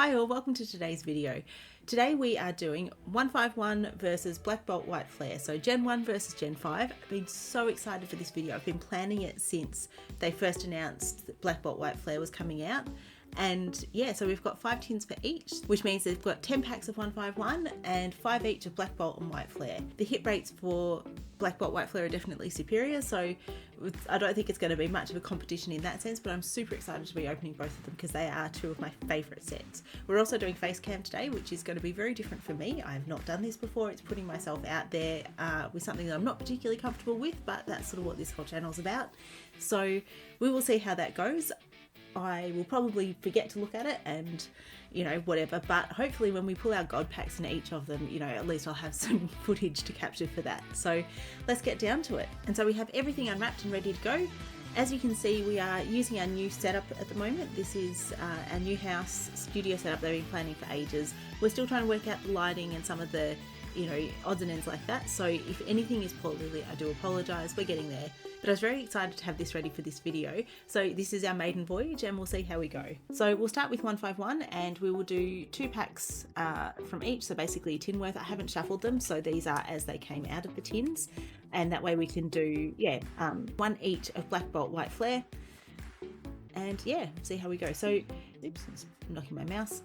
Hi all, welcome to today's video. Today we are doing 151 versus Black Bolt White Flare. So Gen 1 versus Gen 5. I've been so excited for this video. I've been planning it since they first announced that Black Bolt White Flare was coming out. And yeah, so we've got 5 tins for each, which means they've got 10 packs of 151 and 5 each of Black Bolt and White Flare. The hit rates for Black Bolt White Flare are definitely superior, so I don't think it's going to be much of a competition in that sense, but I'm super excited to be opening both of them because they are two of my favourite sets. We're also doing face cam today, which is going to be very different for me. I have not done this before. It's putting myself out there with something that I'm not particularly comfortable with, but that's sort of what this whole channel is about. So we will see how that goes. I will probably forget to look at it and, you know, whatever, but hopefully when we pull our God packs in each of them, you know, at least I'll have some footage to capture for that. So let's get down to it. And so we have everything unwrapped and ready to go. As you can see, we are using our new setup at the moment. This is our new house studio setup that we've been planning for ages. We're still trying to work out the lighting and some of the, you know, odds and ends like that. So if anything is poorly, I do apologise. We're getting there. But I was very excited to have this ready for this video. So this is our maiden voyage and we'll see how we go. So we'll start with 151 and we will do 2 packs from each. So basically a tin worth. I haven't shuffled them, so these are as they came out of the tins. And that way we can do, 1 each of Black Bolt White Flare. And yeah, see how we go. So, oops, I'm knocking my mouse.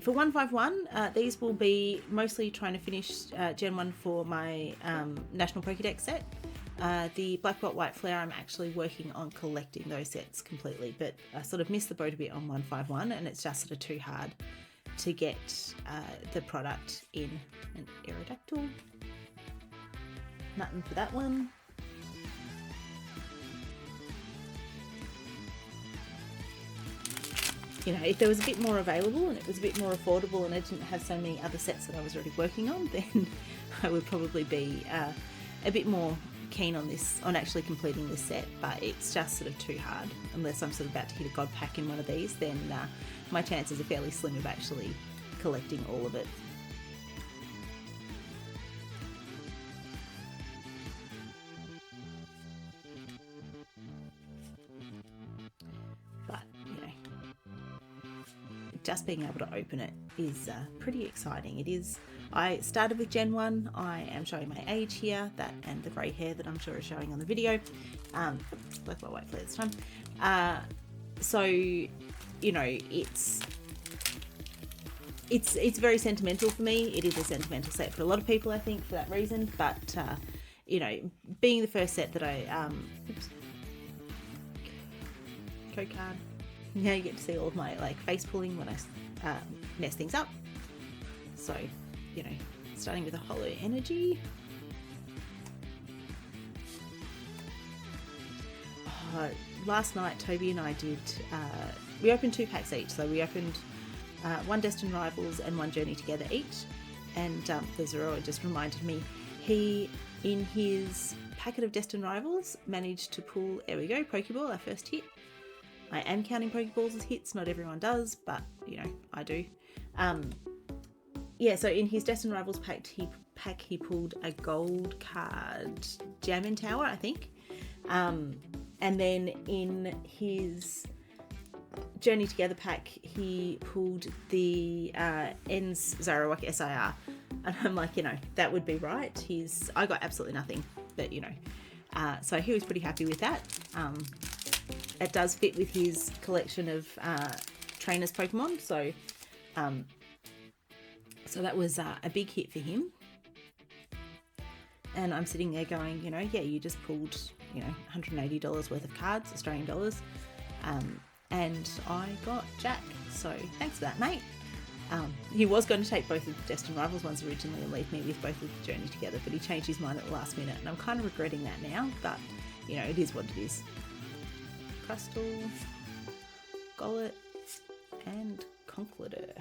For 151, these will be mostly trying to finish Gen 1 for my National Pokédex set. The Black Bolt White Flare, I'm actually working on collecting those sets completely, but I sort of missed the boat a bit on 151 and it's just sort of too hard to get the product in. An Aerodactyl. Nothing for that one. You know, if there was a bit more available and it was a bit more affordable and I didn't have so many other sets that I was already working on, then I would probably be a bit more keen on this, on actually completing this set, but it's just sort of too hard. Unless I'm sort of about to hit a God pack in one of these, then my chances are fairly slim of actually collecting all of it. But, you know, just being able to open it is pretty exciting. It is. I started with Gen 1. I am showing my age here, that and the grey hair that I'm sure is showing on the video. Black Bolt White Flare this time. So, you know, it's very sentimental for me. It is a sentimental set for a lot of people, I think, for that reason. But you know, being the first set that I code card. Now you get to see all of my like face pulling when I mess things up. So, you know, starting with a Hollow Energy. Last night Toby and I did, we opened 2 packs each. So we opened 1 Destined Rivals and 1 Journey Together each. And the Zero just reminded me, he, in his packet of Destined Rivals, managed to pull, there we go, Pokeball, our first hit. I am counting Pokeballs as hits, not everyone does, but, you know, I do. Yeah, so in his Destined Rivals pack, he pulled a gold card, Jammin Tower, I think. And then in his Journey Together pack, he pulled the ENS Zoroark SIR. And I'm like, you know, that would be right. I got absolutely nothing, but, you know. So he was pretty happy with that. It does fit with his collection of trainers Pokemon, so so that was a big hit for him. And I'm sitting there going, you know, yeah, you just pulled, you know, $180 worth of cards, Australian dollars, and I got Jack. So thanks for that, mate. He was going to take both of the Destined Rivals ones originally and leave me with both of the Journey Together, but he changed his mind at the last minute, and I'm kind of regretting that now. But you know, it is what it is. Crustle, Golett, and Conkeldurr.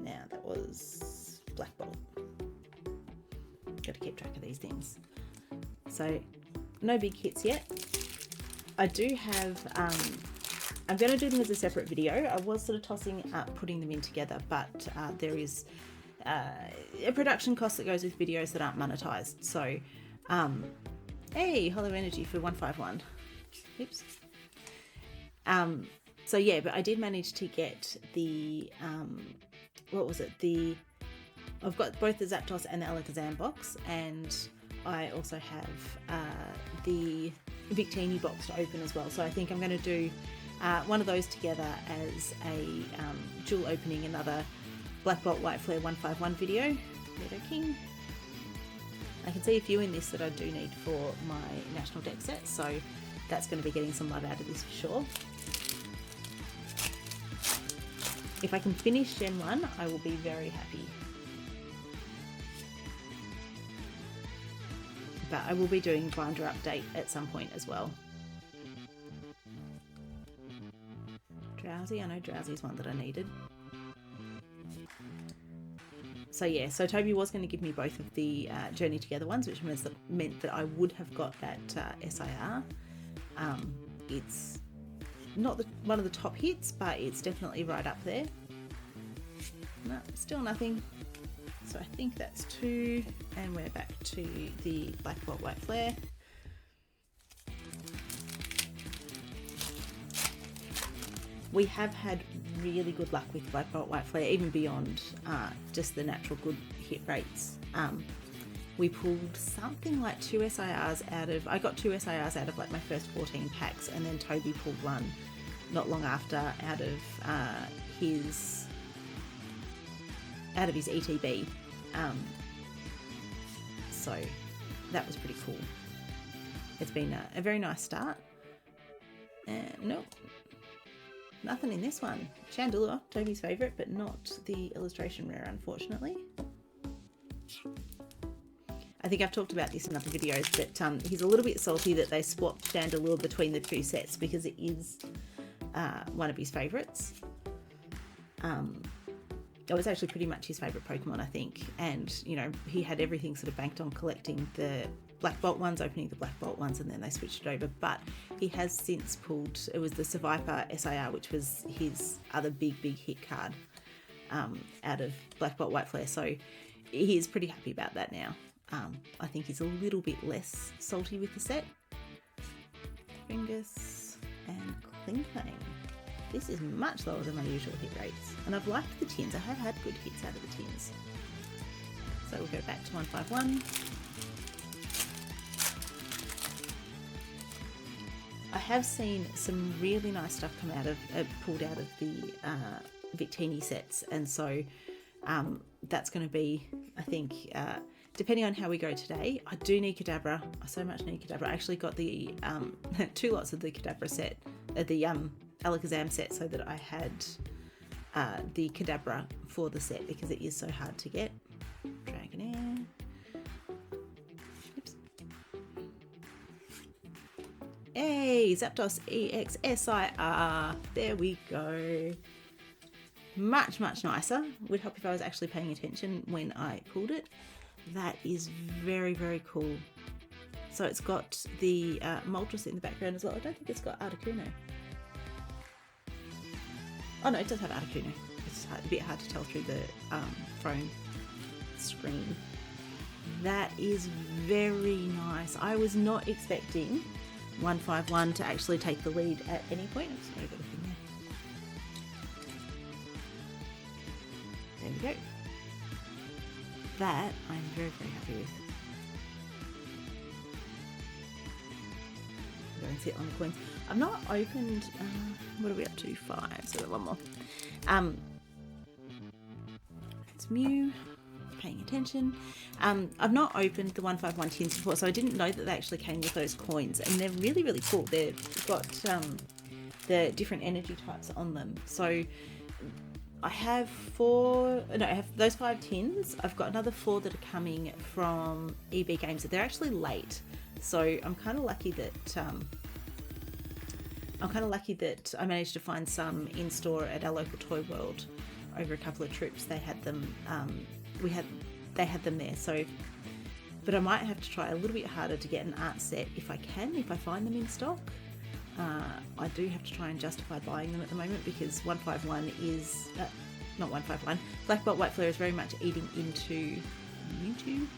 Now that was Black Bolt. Got to keep track of these things. So no big hits yet. I do have, I'm going to do them as a separate video. I was sort of tossing up putting them in together, but there is a production cost that goes with videos that aren't monetized. So hey, Hollow Energy for 151. Oops. So yeah, but I did manage to get the, what was it? I've got both the Zapdos and the Alakazam box, and I also have the Victini box to open as well. So I think I'm going to do one of those together as a dual opening another Black Bolt White Flare 151 video. Nido King. I can see a few in this that I do need for my National Deck set, so that's going to be getting some love out of this for sure. If I can finish Gen 1, I will be very happy. But I will be doing Grinder update at some point as well. Drowsy, I know Drowsy is one that I needed. So yeah, so Toby was going to give me both of the Journey Together ones, which meant that I would have got that SIR. It's not one of the top hits, but it's definitely right up there. No, still nothing. So I think that's 2, and we're back to the Black Bolt White Flare. We have had really good luck with Black Bolt White Flare, even beyond just the natural good hit rates. We pulled something like 2 SIRs out of, I got 2 SIRs out of like my first 14 packs, and then Toby pulled one not long after out of his ETB. So that was pretty cool. It's been a very nice start. Nope, nothing in this one. Chandelure, Toby's favourite, but not the illustration rare, unfortunately. I think I've talked about this in other videos, but he's a little bit salty that they swapped Chandelure between the 2 sets because it is one of his favourites. It was actually pretty much his favourite Pokemon, I think, and you know, he had everything sort of banked on collecting the Black Bolt ones, opening the Black Bolt ones, and then they switched it over. But he has since pulled, it was the Survivor SIR, which was his other big hit card out of Black Bolt White Flare, so he is pretty happy about that now. I think he's a little bit less salty with the set. Fingus and Klinklang. This is much lower than my usual hit rates, and I've liked the tins. I have had good hits out of the tins. So we'll go back to 151. I have seen some really nice stuff come out of, pulled out of the Victini sets, and so that's going to be, I think, depending on how we go today. I do need Kadabra. I so much need Kadabra. I actually got the 2 lots of the Kadabra set, the Alakazam set, so that I had the Kadabra for the set because it is so hard to get. Dragonair. Oops. Hey, Zapdos EX SIR. There we go. Much nicer. Would help if I was actually paying attention when I pulled it. That is very cool. So it's got the Moltres in the background as well. I don't think it's got Articuno. Oh no, it does have Articuno. It's a bit hard to tell through the phone screen. That is very nice. I was not expecting 151 to actually take the lead at any point. I'm just going to go in there. There we go. That I'm very happy with. Go and sit on the coins. I've not opened, what are we up to? 5, so one more. It's Mew, paying attention. I've not opened the 151 tins before, so I didn't know that they actually came with those coins, and they're really cool. They've got the different energy types on them. So I have I have those 5 tins. I've got another 4 that are coming from EB Games. They're actually late, so I'm kind of lucky that I managed to find some in store at our local Toy World over a couple of trips. They had them. They had them there. So, but I might have to try a little bit harder to get an art set if I find them in stock. I do have to try and justify buying them at the moment because 151 is not 151. Black Bolt White Flare is very much eating into YouTube.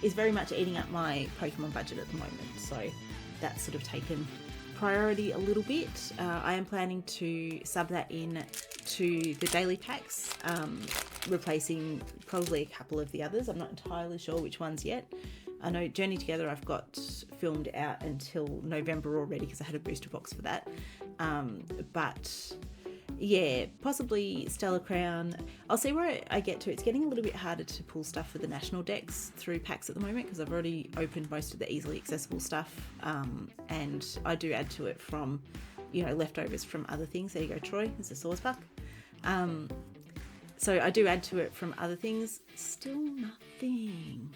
Is very much eating up my Pokemon budget at the moment. So that's sort of taken priority a little bit. I am planning to sub that in to the daily packs, replacing probably a couple of the others. I'm not entirely sure which ones yet. I know Journey Together I've got filmed out until November already because I had a booster box for that. But yeah, possibly Stellar Crown. I'll see where I get to. It's getting a little bit harder to pull stuff for the national decks through packs at the moment because I've already opened most of the easily accessible stuff, and I do add to it from, leftovers from other things. There you go, Troy. There's a Swords Buck. So I do add to it from other things. Still nothing.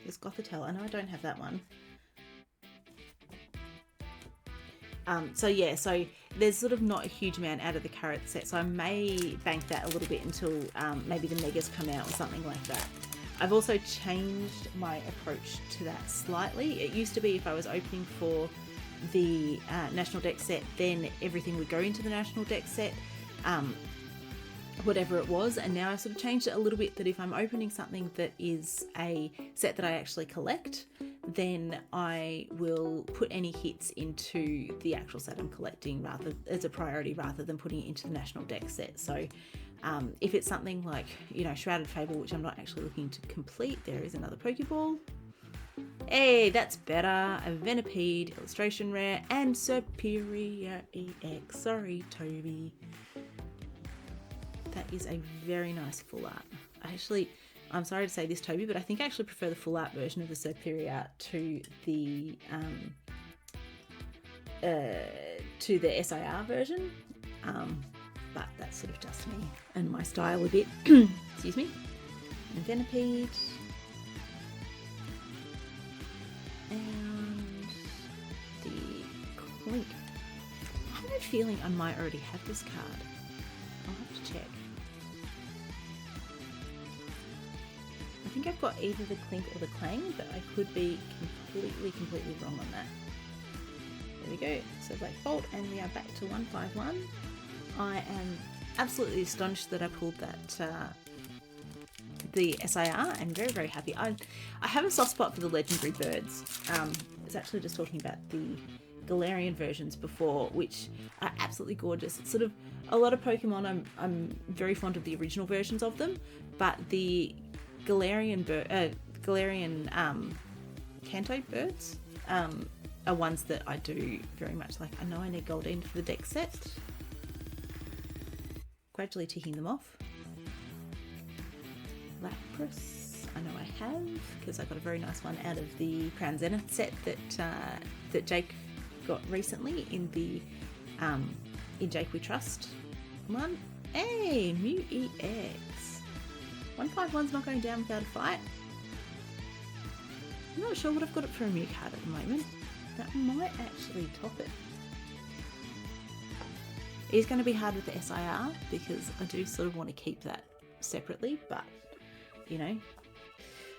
There's Gothitelle. I know I don't have that one. So there's sort of not a huge amount out of the current set, so I may bank that a little bit until maybe the megas come out or something like that. I've also changed my approach to that slightly. It used to be if I was opening for the national deck set, then everything would go into the national deck set, whatever it was, and now I've sort of changed it a little bit that if I'm opening something that is a set that I actually collect, then I will put any hits into the actual set I'm collecting as a priority rather than putting it into the national deck set. So if it's something like, Shrouded Fable, which I'm not actually looking to complete, there is another Pokeball. Hey, that's better. A Venipede, Illustration Rare, and Superior EX. Sorry, Toby. That is a very nice full art. I'm sorry to say this, Toby, but I think I actually prefer the full art version of the Superior art to the SIR version. But that's sort of just me and my style a bit. Excuse me. And Venipede. And the Clink. I have a feeling I might already have this card. I'll have to check. I think I've got either the Clink or the Clang, but I could be completely wrong on that. There we go. So Black Bolt, and we are back to 151. I am absolutely astonished that I pulled that the SIR, and very, very happy. I have a soft spot for the legendary birds. I was actually just talking about the Galarian versions before, which are absolutely gorgeous. It's sort of a lot of Pokemon. I'm very fond of the original versions of them, but the Galarian Kanto birds are ones that I do very much like. I know I need Goldeen for the deck set. Gradually ticking them off. Lapras, I know I have, because I got a very nice one out of the Crown Zenith set that Jake got recently in the in Jake We Trust one. Hey, Mew EX. 151's not going down without a fight. I'm not sure what I've got it for a Mew card at the moment. That might actually top it. It is going to be hard with the SIR because I do sort of want to keep that separately, but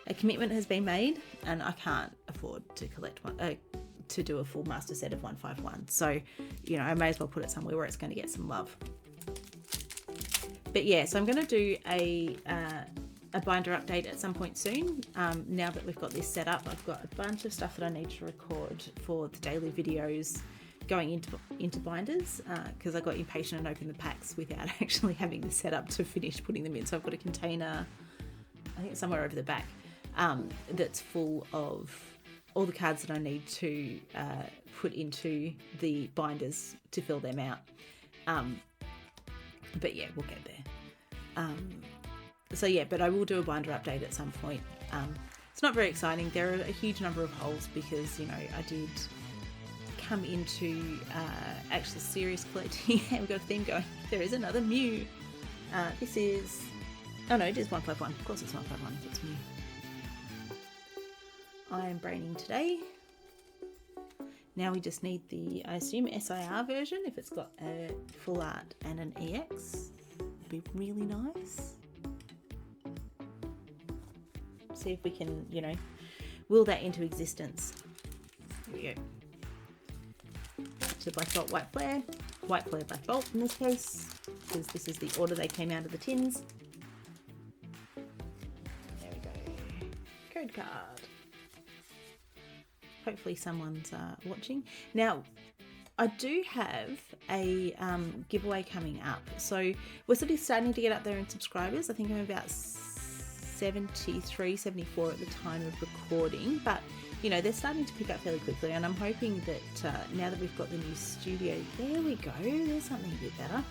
a commitment has been made and I can't afford to collect one, to do a full master set of 151. So, I may as well put it somewhere where it's going to get some love. But yeah, so I'm going to do a binder update at some point soon. Now that we've got this set up, I've got a bunch of stuff that I need to record for the daily videos going into binders because I got impatient and opened the packs without actually having the setup to finish putting them in. So I've got a container, I think somewhere over the back, that's full of all the cards that I need to put into the binders to fill them out. But yeah, we'll get there. So yeah, but I will do a binder update at some point. It's not very exciting. There are a huge number of holes because, I did come into actual serious collecting and we've got a theme going. There is another Mew. This is... Oh no, it is 151. Of course it's 151 if it's Mew. I am braining today. Now we just need the, I assume, SIR version if it's got a full art and an EX. It'd be really nice. See if we can, will that into existence. Here we go. To Black Bolt, White Flare, Black Bolt in this case, because this is the order they came out of the tins. There we go. Code card. Hopefully someone's watching. Now, I do have a giveaway coming up. So we're sort of starting to get up there in subscribers. I think I'm about 73, 74 at the time of recording, but you know, they're starting to pick up fairly quickly, and I'm hoping that now that we've got the new studio, there we go, there's something a bit better.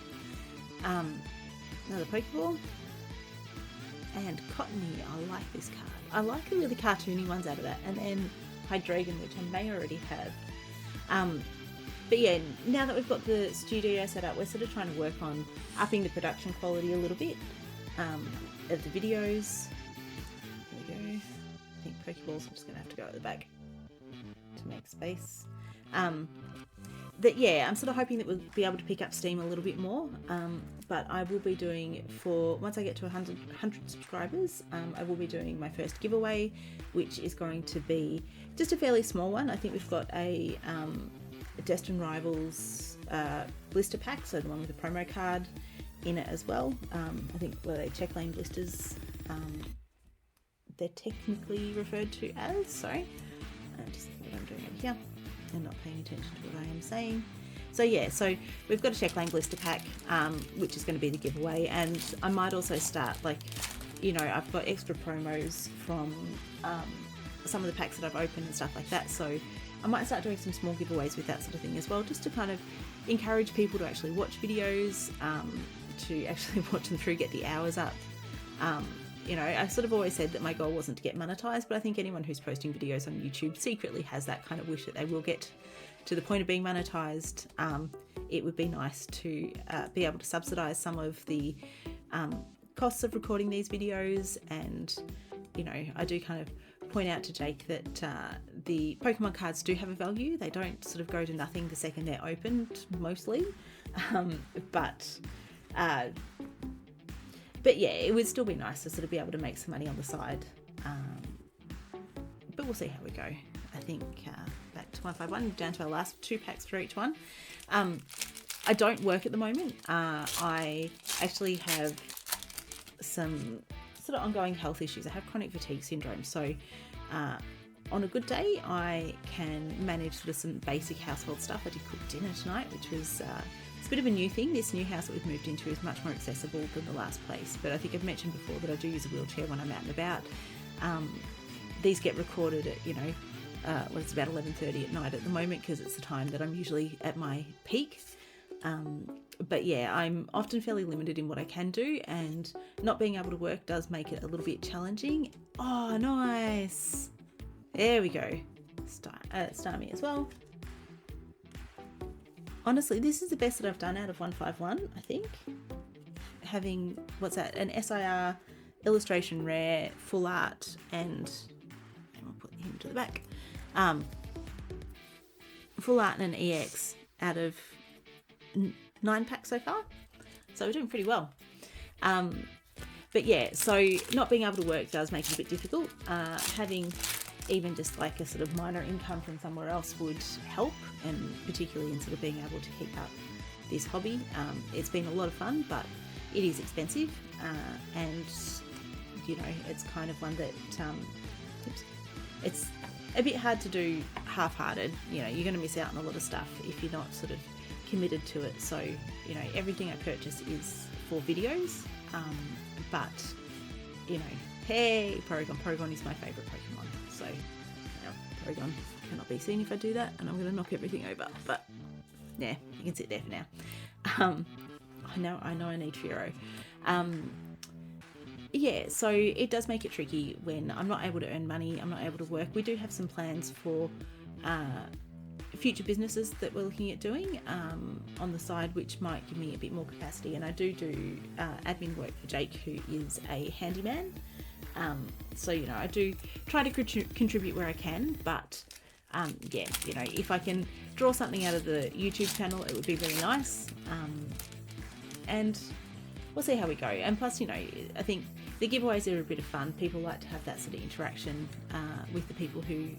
Another Pokeball. And Cottony, I like this card. I like the really cartoony ones out of that, and then Hydreigon, which I may already have. But yeah, now that we've got the studio set up, we're sort of trying to work on upping the production quality a little bit of the videos. There we go. I think Pokeballs, I'm just going to have to go at the back to make space. That yeah, I'm sort of hoping that we'll be able to pick up steam a little bit more, but I will be doing, for once I get to 100 subscribers, I will be doing my first giveaway, which is going to be just a fairly small one. I think we've got a Destined Rivals blister pack, so the one with the promo card in it as well. I think they check lane blisters, they're technically referred to as, sorry, just what I'm doing over here and not paying attention to what I am saying. So yeah, so we've got a check lane blister pack, which is going to be the giveaway, and I might also start, like, you know, I've got extra promos from some of the packs that I've opened and stuff like that, so I might start doing some small giveaways with that sort of thing as well, just to kind of encourage people to actually watch videos, to actually watch them through, get the hours up. You know, I sort of always said that my goal wasn't to get monetized, but I think anyone who's posting videos on YouTube secretly has that kind of wish that they will get to the point of being monetized. It would be nice to be able to subsidize some of the costs of recording these videos, and you know, I do kind of point out to Jake that the Pokemon cards do have a value. They don't sort of go to nothing the second they're opened, mostly, but yeah, it would still be nice to sort of be able to make some money on the side, but we'll see how we go. I think back to 151, down to our last 2 packs for each one. I don't work at the moment. I actually have some sort of ongoing health issues. I have chronic fatigue syndrome, so on a good day I can manage sort of some basic household stuff. I did cook dinner tonight, which was it's a bit of a new thing. This new house that we've moved into is much more accessible than the last place, but I think I've mentioned before that I do use a wheelchair when I'm out and about. These get recorded at, you know, it's about 11:30 at night at the moment, because it's the time that I'm usually at my peak. But yeah, I'm often fairly limited in what I can do, and not being able to work does make it a little bit challenging. Oh, nice. There we go. Starmie as well. Honestly, this is the best that I've done out of 151, I think. Having, what's that, an SIR, illustration rare, full art, and I'll put him to the back. Full art and an EX out of 9 packs so far, so we're doing pretty well. But yeah, so not being able to work does make it a bit difficult. Having even just like a sort of minor income from somewhere else would help, and particularly in sort of being able to keep up this hobby. It's been a lot of fun, but it is expensive, and you know, it's kind of one that it's a bit hard to do half-hearted. You know, you're going to miss out on a lot of stuff if you're not sort of committed to it. So, you know, everything I purchase is for videos, but you know, hey, Porygon is my favorite Pokemon, so Porygon cannot be seen if I do that, and I'm going to knock everything over, but yeah, you can sit there for now. I know I need Furo. Yeah, so it does make it tricky when I'm not able to earn money, I'm not able to work. We do have some plans for future businesses that we're looking at doing on the side, which might give me a bit more capacity. And I do admin work for Jake, who is a handyman. So, you know, I do try to contribute where I can, but yeah, you know, if I can draw something out of the YouTube channel, it would be really nice. And we'll see how we go. And plus, you know, I think the giveaways are a bit of fun. People like to have that sort of interaction with the people who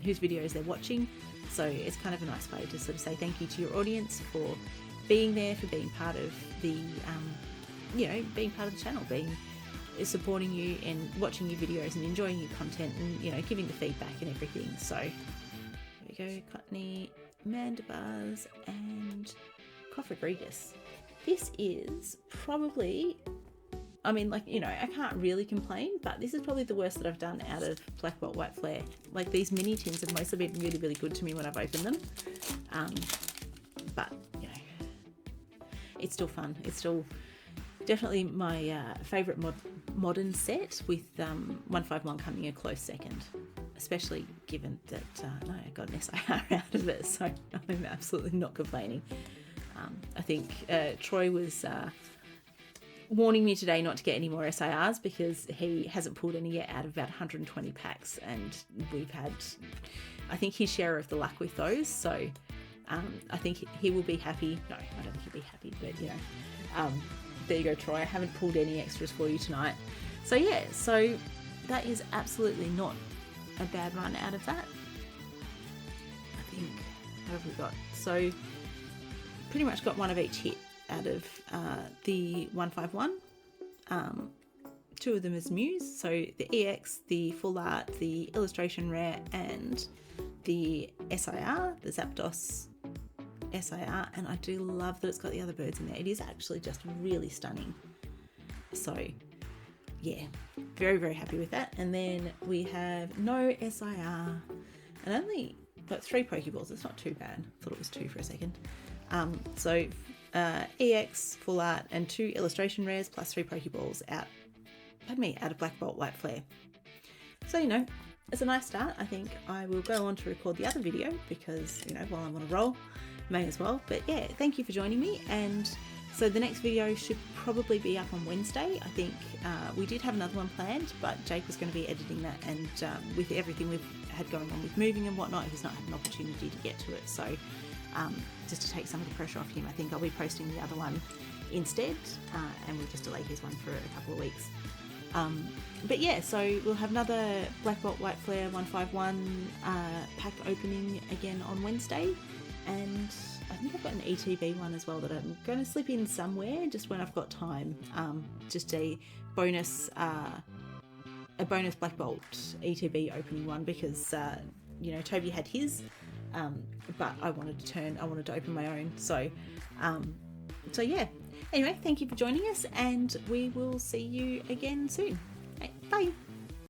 whose videos they're watching. So it's kind of a nice way to sort of say thank you to your audience for being there, for being part of the, you know, being part of the channel, supporting you and watching your videos and enjoying your content, and, you know, giving the feedback and everything. So here we go, Cottony, Mandibars, and Cophagregus. This is probably, I mean, like, you know, I can't really complain, but this is probably the worst that I've done out of Black Bolt White Flare. Like, these mini tins have mostly been really, really good to me when I've opened them. But, you know, it's still fun. It's still definitely my favourite modern set, with 151 coming a close second, especially given that I got an SIR out of it, so I'm absolutely not complaining. I think Troy was warning me today not to get any more SIRs because he hasn't pulled any yet out of about 120 packs, and we've had, I think, his share of the luck with those, so I think he will be happy. No, I don't think he'll be happy, but you know, there you go, Troy. I haven't pulled any extras for you tonight. So yeah, so that is absolutely not a bad run out of that. I think, what have we got? So pretty much got one of each hit out of the 151. Two of them is Muse, so the EX, the Full Art, the Illustration Rare, and the SIR, the Zapdos SIR, and I do love that it's got the other birds in there. It is actually just really stunning. So yeah, very, very happy with that. And then we have no SIR and only got 3 Pokeballs. It's not too bad. Thought it was 2 for a second. So EX, Full Art, and 2 Illustration Rares plus 3 Pokeballs out of Black Bolt White Flare. So, you know, it's a nice start. I think I will go on to record the other video because, you know, while I'm on a roll, may as well. But yeah, thank you for joining me. And so the next video should probably be up on Wednesday. I think we did have another one planned, but Jake was going to be editing that, and with everything we've had going on with moving and whatnot, he's not had an opportunity to get to it. So just to take some of the pressure off him, I think I'll be posting the other one instead, and we'll just delay his one for a couple of weeks. But yeah, so we'll have another Black Bolt White Flare 151 pack opening again on Wednesday, and I think I've got an ETB one as well that I'm going to slip in somewhere just when I've got time. Just a bonus Black Bolt ETB opening one because you know, Toby had his, but I wanted to open my own. So yeah. Anyway, thank you for joining us, and we will see you again soon. Bye.